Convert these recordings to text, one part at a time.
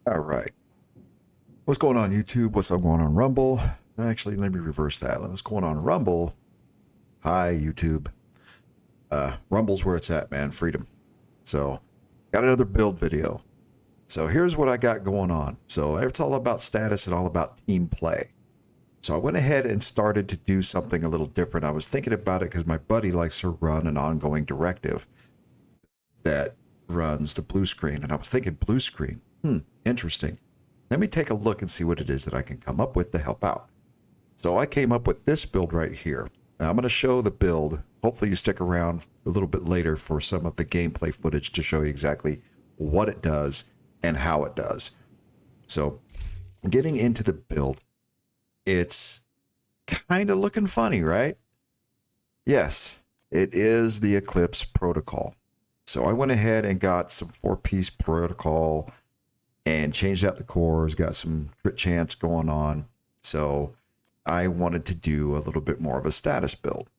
All right. What's going on, YouTube? What's up going on, Rumble? Actually, let me reverse that. What's going on, Rumble? Hi, YouTube. Rumble's where it's at, man. Freedom. So, got another build video. So, here's what I got going on. So, it's all about status and all about team play. So, I went ahead and started to do something a little different. I was thinking about it because my buddy likes to run an ongoing directive that runs the blue screen. And I was thinking, blue screen? Interesting. Let me take a look and see what it is that I can come up with to help out. So I came up with this build right here. Now I'm going to show the build. Hopefully you stick around a little bit later for some of the gameplay footage to show you exactly what it does and how it does. So getting into the build, it's kind of looking funny, right? Yes, it is the Eclipse Protocol. So I went ahead and got some 4-piece protocol and changed out the cores, got some crit chance going on. So I wanted to do a little bit more of a status build.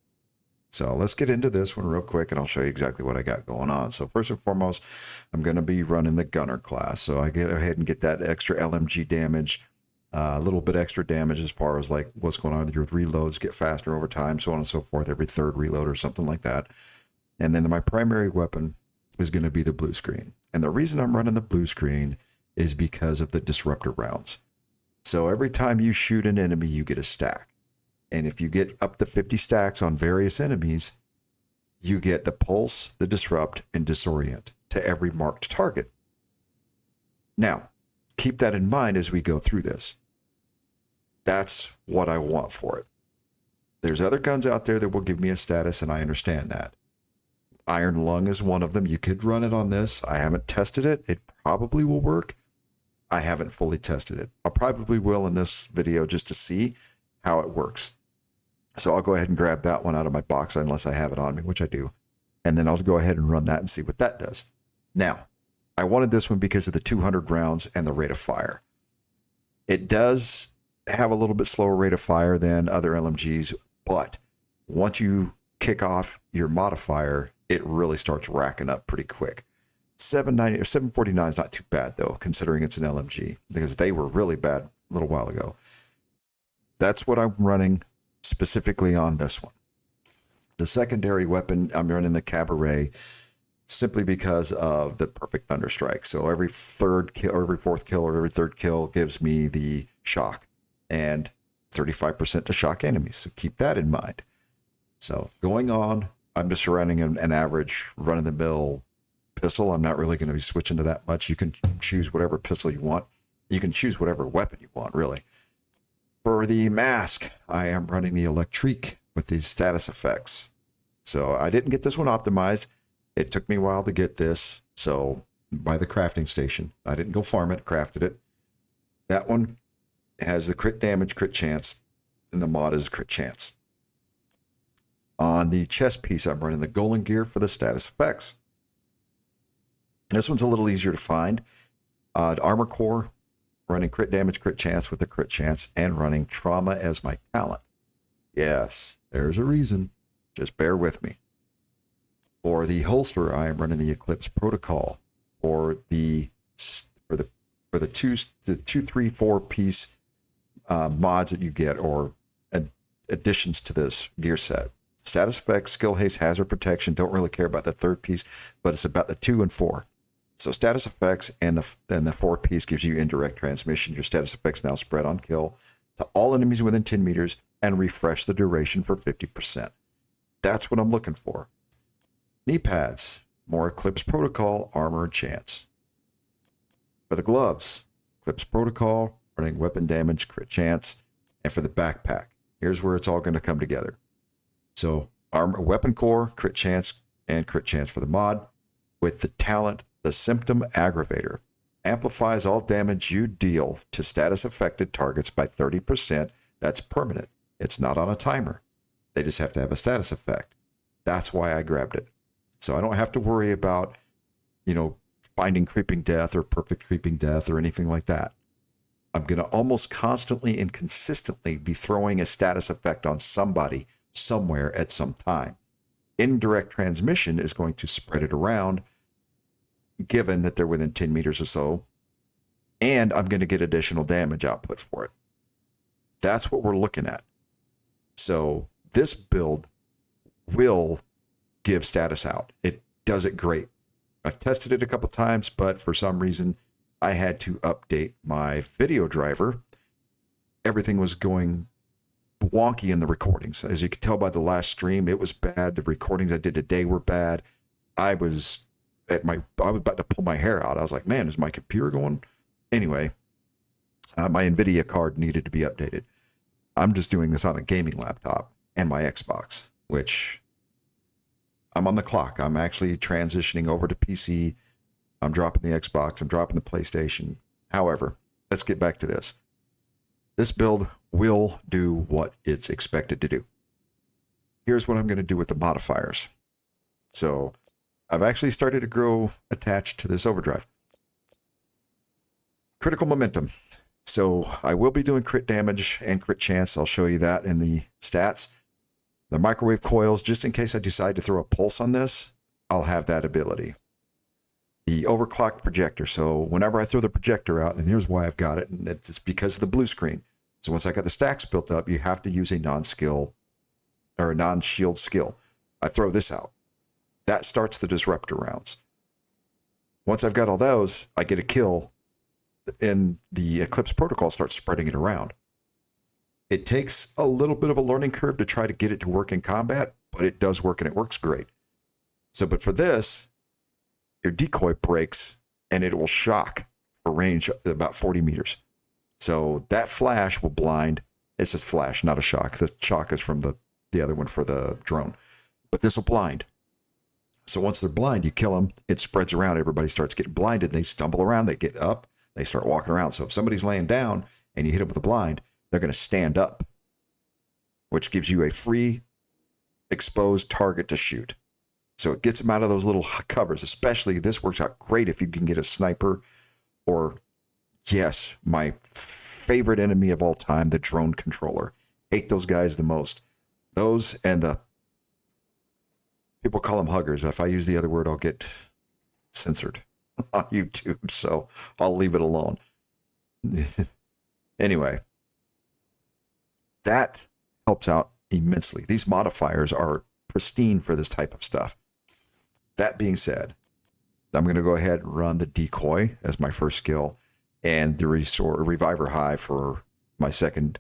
So let's get into this one real quick and I'll show you exactly what I got going on. So first and foremost, I'm going to be running the gunner class. So I get ahead and get that extra LMG damage, a little bit extra damage as far as like what's going on with your reloads, get faster over time, so on and so forth, every third reload or something like that. And then my primary weapon is going to be the blue screen. And the reason I'm running the blue screen is because of the disruptor rounds. So every time you shoot an enemy, you get a stack. And if you get up to 50 stacks on various enemies, you get the pulse, the disrupt, and disorient to every marked target. Now, keep that in mind as we go through this. That's what I want for it. There's other guns out there that will give me a status, and I understand that. Iron Lung is one of them. You could run it on this. I haven't tested it. It probably will work. I haven't fully tested it. I probably will in this video just to see how it works. So I'll go ahead and grab that one out of my box unless I have it on me, which I do. And then I'll go ahead and run that and see what that does. Now, I wanted this one because of the 200 rounds and the rate of fire. It does have a little bit slower rate of fire than other LMGs, but once you kick off your modifier, it really starts racking up pretty quick. 790 or 749 is not too bad though, considering it's an LMG, because they were really bad a little while ago. That's what I'm running specifically on this one. The secondary weapon, I'm running the Cabaret simply because of the perfect thunderstrike. So every third kill, or every fourth kill, or every third kill gives me the shock, and 35% to shock enemies. So keep that in mind. So going on, I'm just running an average run-of-the-mill pistol. I'm not really going to be switching to that much. You can choose whatever pistol you want. You can choose whatever weapon you want, really. For the mask, I am running the Electrique with the status effects. So I didn't get this one optimized. It took me a while to get this. So by the crafting station, I didn't go farm it, crafted it. That one has the crit damage, crit chance, and the mod is crit chance. On the chest piece, I'm running the Golem gear for the status effects. This one's a little easier to find. Armor core, running crit damage, crit chance with the crit chance, and running trauma as my talent. Yes, there's a reason. Just bear with me. For the holster, I am running the Eclipse Protocol. For the 2, 3, 4 piece mods that you get, or additions to this gear set. Status effects, skill haste, hazard protection. Don't really care about the third piece, but it's about the 2 and 4. So status effects and the 4 piece gives you indirect transmission. Your status effects now spread on kill to all enemies within 10 meters and refresh the duration for 50%. That's what I'm looking for. Knee pads, more Eclipse Protocol, armor, and chance. For the gloves, Eclipse Protocol, running weapon damage, crit chance, and for the backpack, here's where it's all going to come together. So armor, weapon core, crit chance, and crit chance for the mod. With the talent, the Symptom Aggravator amplifies all damage you deal to status affected targets by 30%. That's permanent. It's not on a timer. They just have to have a status effect. That's why I grabbed it. So I don't have to worry about, finding creeping death or perfect creeping death or anything like that. I'm going to almost constantly and consistently be throwing a status effect on somebody somewhere at some time. Indirect transmission is going to spread it around, given that they're within 10 meters or so, and I'm going to get additional damage output for it. That's what we're looking at. So this build will give status out. It does it great. I've tested it a couple times, but for some reason I had to update my video driver. Everything was going wonky in the recordings. As you could tell by the last stream, it was bad. The recordings I did today were bad. I was about to pull my hair out. I was like, man, is my computer going? Anyway, my NVIDIA card needed to be updated. I'm just doing this on a gaming laptop and my Xbox, which I'm on the clock. I'm actually transitioning over to PC. I'm dropping the Xbox. I'm dropping the PlayStation. However, let's get back to this. This build will do what it's expected to do. Here's what I'm going to do with the modifiers. So I've actually started to grow attached to this overdrive. Critical momentum. So I will be doing crit damage and crit chance. I'll show you that in the stats. The microwave coils, just in case I decide to throw a pulse on this, I'll have that ability. The overclocked projector. So whenever I throw the projector out, and here's why I've got it, and it's because of the blue screen. So once I got the stacks built up, you have to use a non-skill or a non-shield skill. I throw this out. That starts the disruptor rounds. Once I've got all those, I get a kill, and the Eclipse Protocol starts spreading it around. It takes a little bit of a learning curve to try to get it to work in combat, but it does work and it works great. So, but for this, your decoy breaks and it will shock for range about 40 meters. So that flash will blind. It's just flash, not a shock. The shock is from the other one for the drone. But this will blind. So once they're blind, you kill them. It spreads around. Everybody starts getting blinded. They stumble around. They get up. They start walking around. So if somebody's laying down and you hit them with a blind, they're going to stand up, which gives you a free exposed target to shoot. So it gets them out of those little covers. Especially, this works out great if you can get a sniper or, yes, my favorite enemy of all time, the drone controller. Hate those guys the most. Those and the, people call them huggers. If I use the other word, I'll get censored on YouTube, so I'll leave it alone. Anyway, that helps out immensely. These modifiers are pristine for this type of stuff. That being said, I'm going to go ahead and run the decoy as my first skill and the reviver high for my second,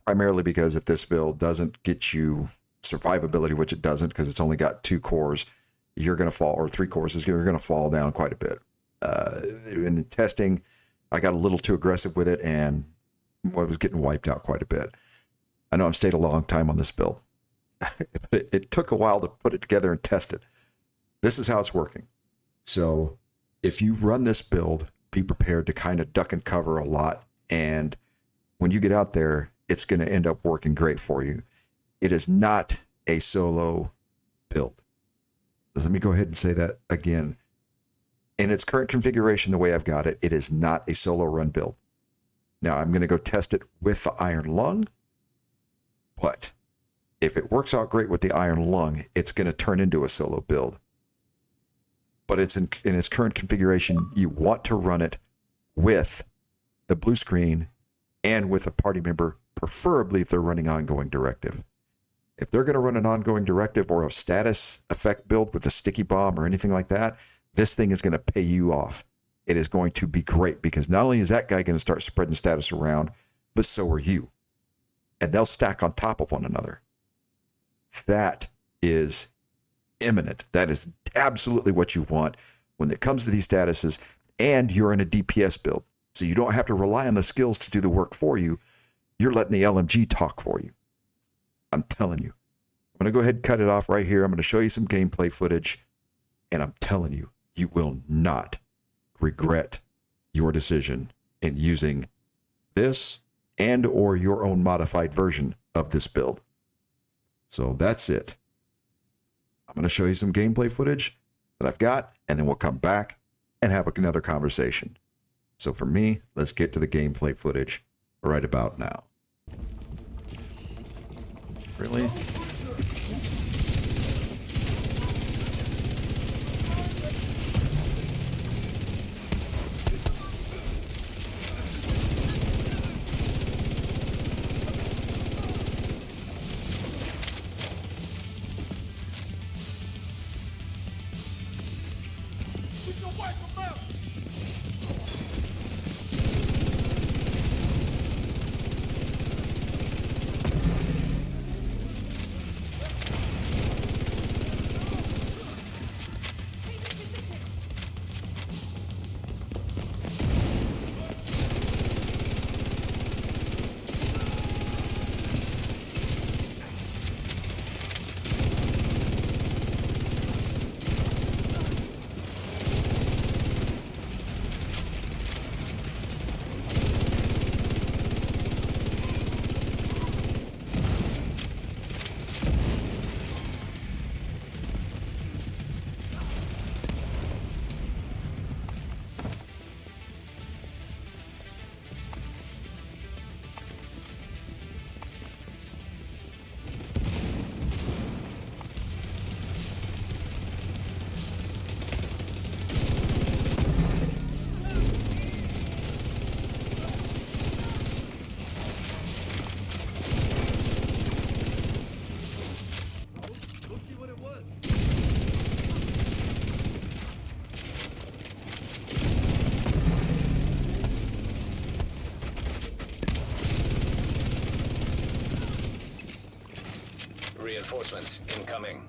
primarily because if this build doesn't get you survivability, which it doesn't because it's only got 2 cores, you're going to fall, or 3 cores, you're going to fall down quite a bit. In the testing, I got a little too aggressive with it and I was getting wiped out quite a bit. I know I've stayed a long time on this build, but it took a while to put it together and test it. This is how it's working. So if you run this build, be prepared to kind of duck and cover a lot. And when you get out there, it's going to end up working great for you. It is not a solo build. Let me go ahead and say that again. In its current configuration, the way I've got it, it is not a solo run build. Now I'm going to go test it with the Iron Lung. But if it works out great with the Iron Lung, it's going to turn into a solo build. But it's in its current configuration, you want to run it with the blue screen and with a party member, preferably if they're running ongoing directive. If they're going to run an ongoing directive or a status effect build with a sticky bomb or anything like that, this thing is going to pay you off. It is going to be great because not only is that guy going to start spreading status around, but so are you. And they'll stack on top of one another. That is imminent. That is absolutely what you want when it comes to these statuses, and you're in a DPS build. So you don't have to rely on the skills to do the work for you. You're letting the LMG talk for you. I'm telling you. I'm going to go ahead and cut it off right here. I'm going to show you some gameplay footage, and I'm telling you, you will not regret your decision in using this and or your own modified version of this build. So that's it. I'm going to show you some gameplay footage that I've got, and then we'll come back and have another conversation. So for me, let's get to the gameplay footage right about now. Really? Reinforcements incoming.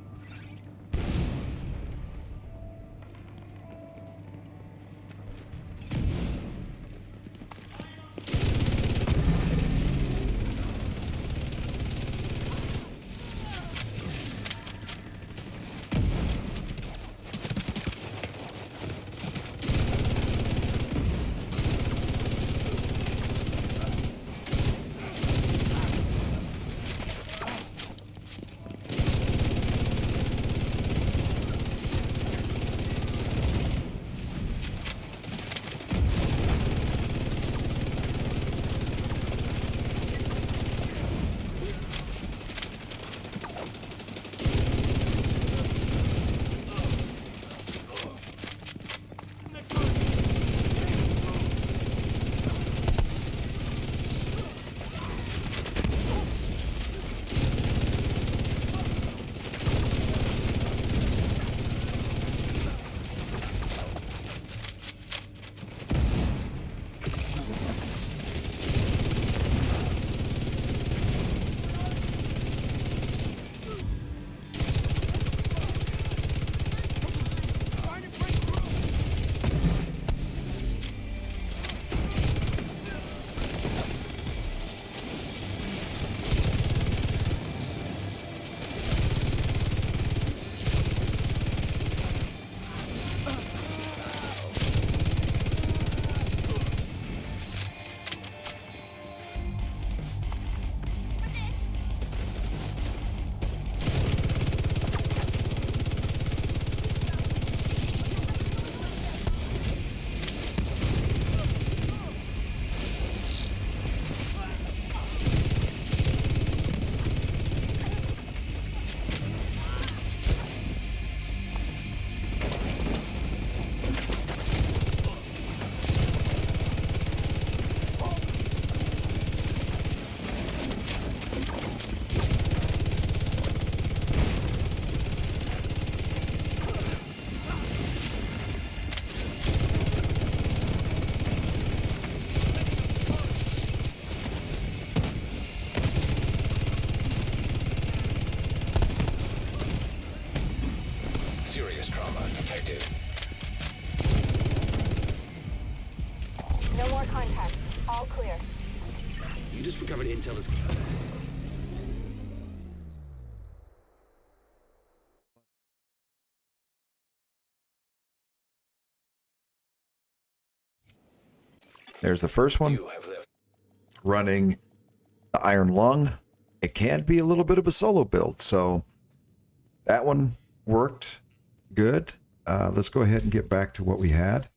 Serious trauma detected. No more contact. All clear. You just recovered intel as... There's the first one. You have left. Running the Iron Lung. It can be a little bit of a solo build, so that one worked good. Let's go ahead and get back to what we had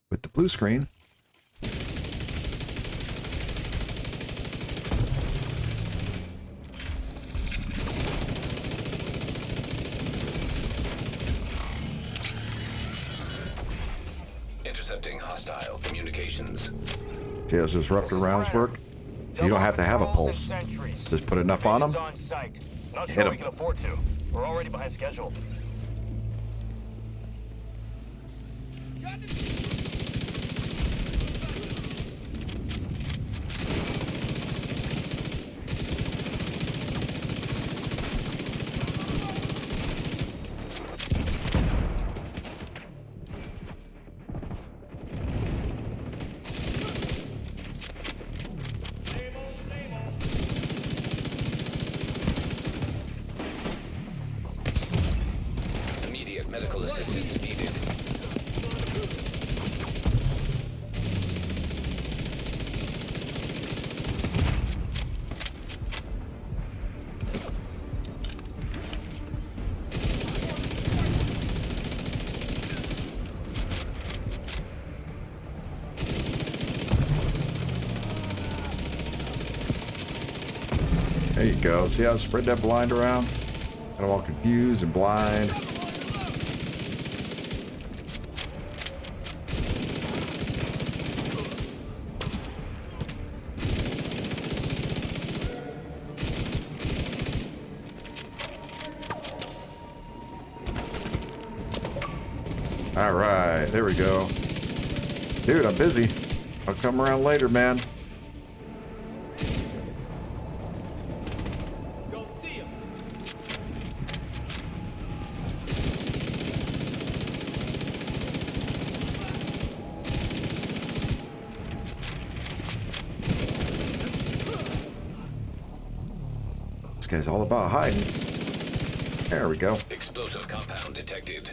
with the blue screen. Intercepting hostile communications. See those disruptor rounds work? So you don't have to have a pulse. Just put enough on them. Not Hit sure 'em. we can afford to. We're already behind schedule. Immediate medical assistance needed. There you go. See how I spread that blind around? Got them all confused and blind. All right, there we go. Dude, I'm busy. I'll come around later, man. Don't see him. This guy's all about hiding. There we go. Explosive compound detected.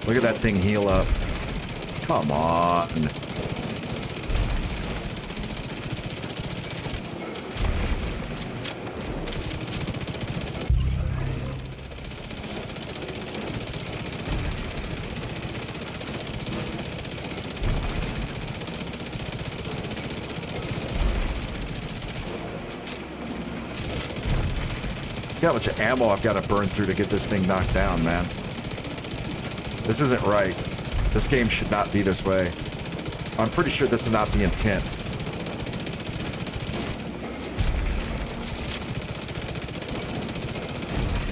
Look at that thing heal up. Come on. Look how much ammo I've got to burn through to get this thing knocked down, man. This isn't right. This game should not be this way. I'm pretty sure this is not the intent.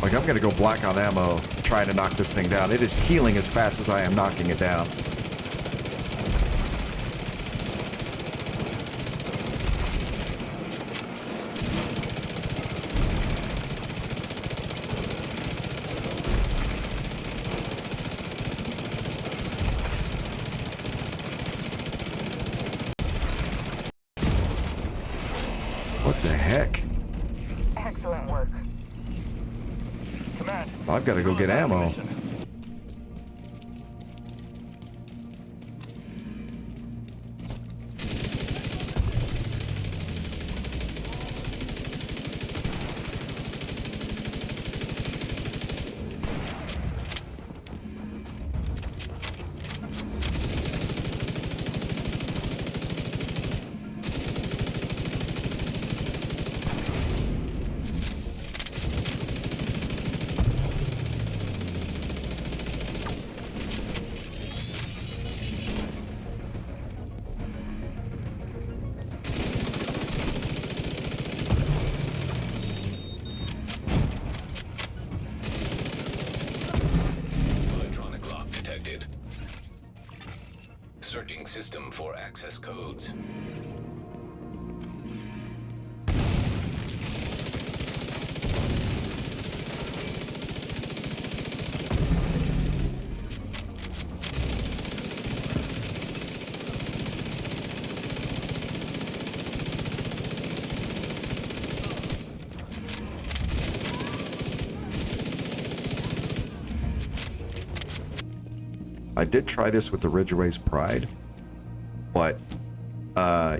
Like, I'm gonna go black on ammo trying to knock this thing down. It is healing as fast as I am knocking it down. What the heck? Excellent work. Command. I've got to go get ammo. Electronic lock detected. Searching system for access codes. I did try this with the Ridgeway's Pride, but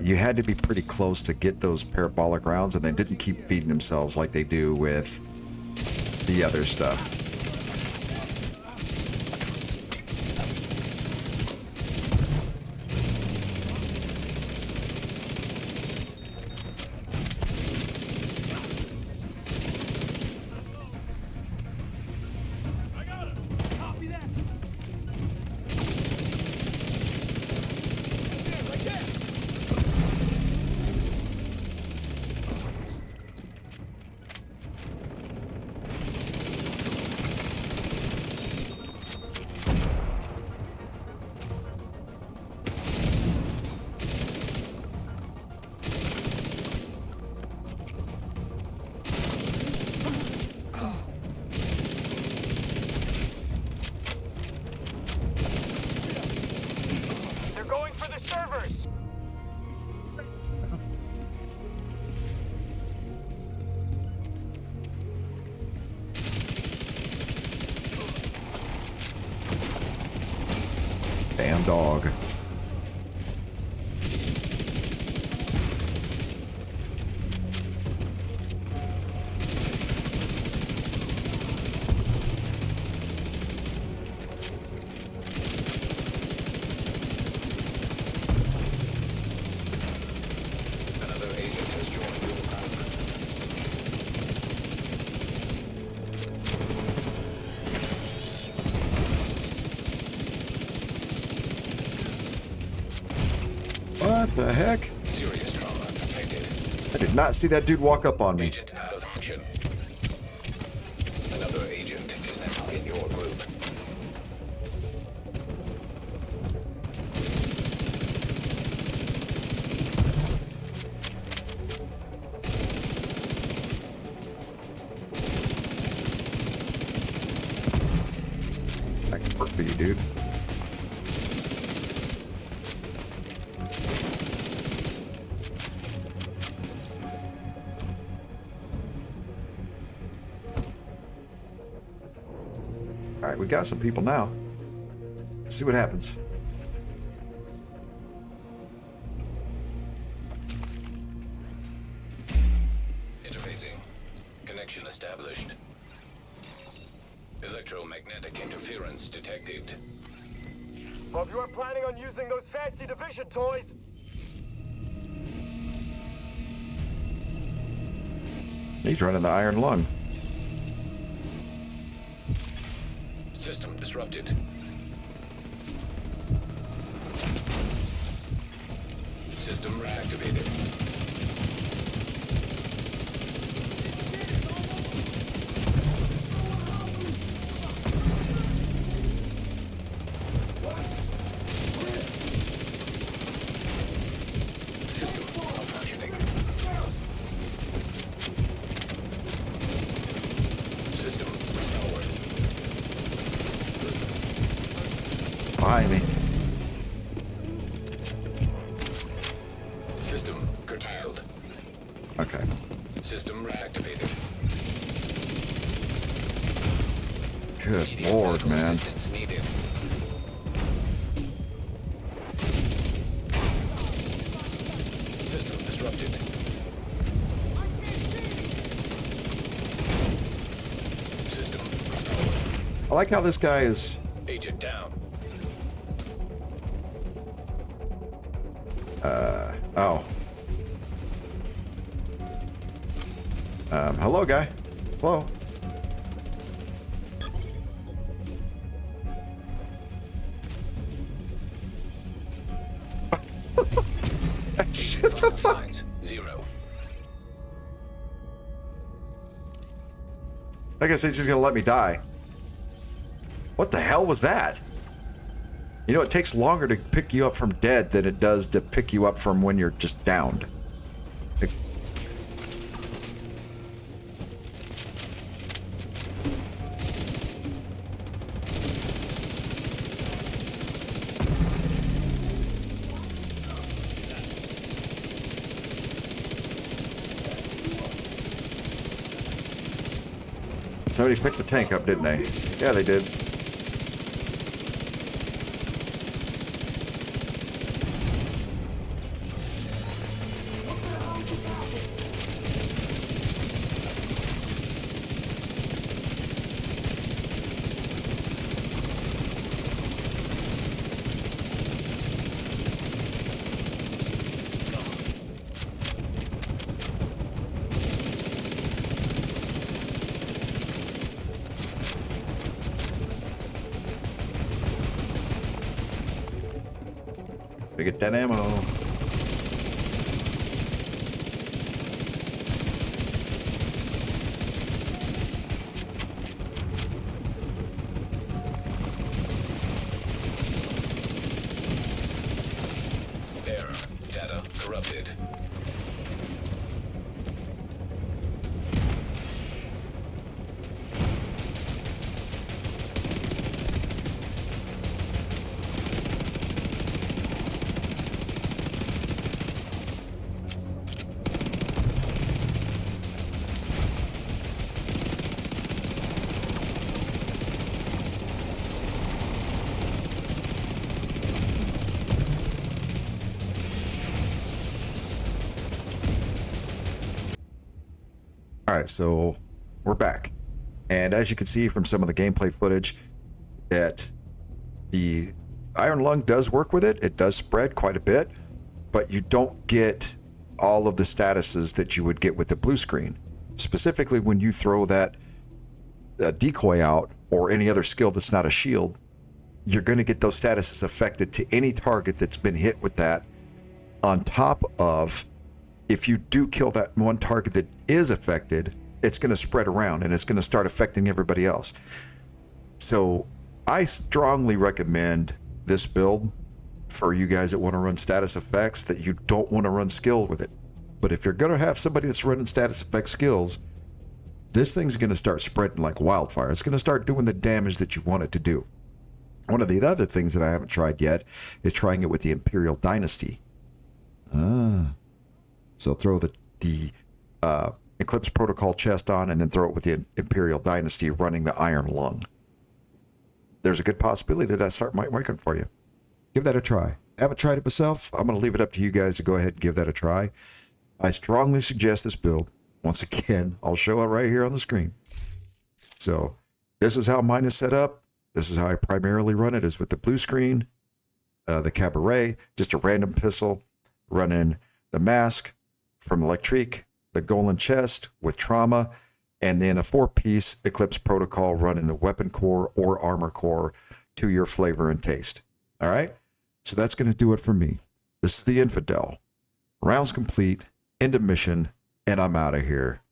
you had to be pretty close to get those parabolic rounds, and they didn't keep feeding themselves like they do with the other stuff. They're going for the servers. Damn dog. Another agent has joined your group. What the heck? Serious trauma detected. I did not see that dude walk up on me. Agent out of action. Another agent is now in your group. I can work for you, dude. All right, we got some people now. Let's see what happens. Interfacing. Connection established. Electromagnetic interference detected. Hope you are planning on using those fancy division toys. He's running the iron lung. System disrupted. System reactivated. System malfunctioning. System repowered. Behind me. System curtailed. Okay. System reactivated. Good Immediate lord, medical man. assistance needed. System disrupted. System repowered. I like how this guy is. Agent down. Oh. Hello, guy. Hello. Shut the Vital fuck. signs 0. I guess they're just gonna let me die. What the hell was that? You know, it takes longer to pick you up from dead than it does to pick you up from when you're just downed. It- Somebody picked the tank up, didn't they? Yeah, they did. We get that ammo. Error. Data corrupted. All right, so we're back. And as you can see from some of the gameplay footage, that the iron lung does work with it. It does spread quite a bit, but you don't get all of the statuses that you would get with the blue screen. Specifically, when you throw that decoy out or any other skill that's not a shield, you're going to get those statuses affected to any target that's been hit with that, on top of, if you do kill that one target that is affected, it's going to spread around and it's going to start affecting everybody else. So I strongly recommend this build for you guys that want to run status effects, that you don't want to run skill with it. But if you're going to have somebody that's running status effect skills, this thing's going to start spreading like wildfire. It's going to start doing the damage that you want it to do. One of the other things that I haven't tried yet is trying it with the Imperial Dynasty. So throw the Eclipse Protocol chest on and then throw it with the Imperial Dynasty running the Iron Lung. there's a good possibility that start might working for you. Give that a try. I haven't tried it myself. I'm going to leave it up to you guys to go ahead and give that a try. I strongly suggest this build. Once again, I'll show it right here on the screen. So this is how mine is set up. This is how I primarily run it, is with the blue screen, the cabaret, just a random pistol, running the mask from Electrique, the Golem chest with trauma, and then a 4-piece Eclipse Protocol running the weapon core or armor core to your flavor and taste. All right? So that's going to do it for me. This is the Infidel. Rounds complete, end of mission, and I'm out of here.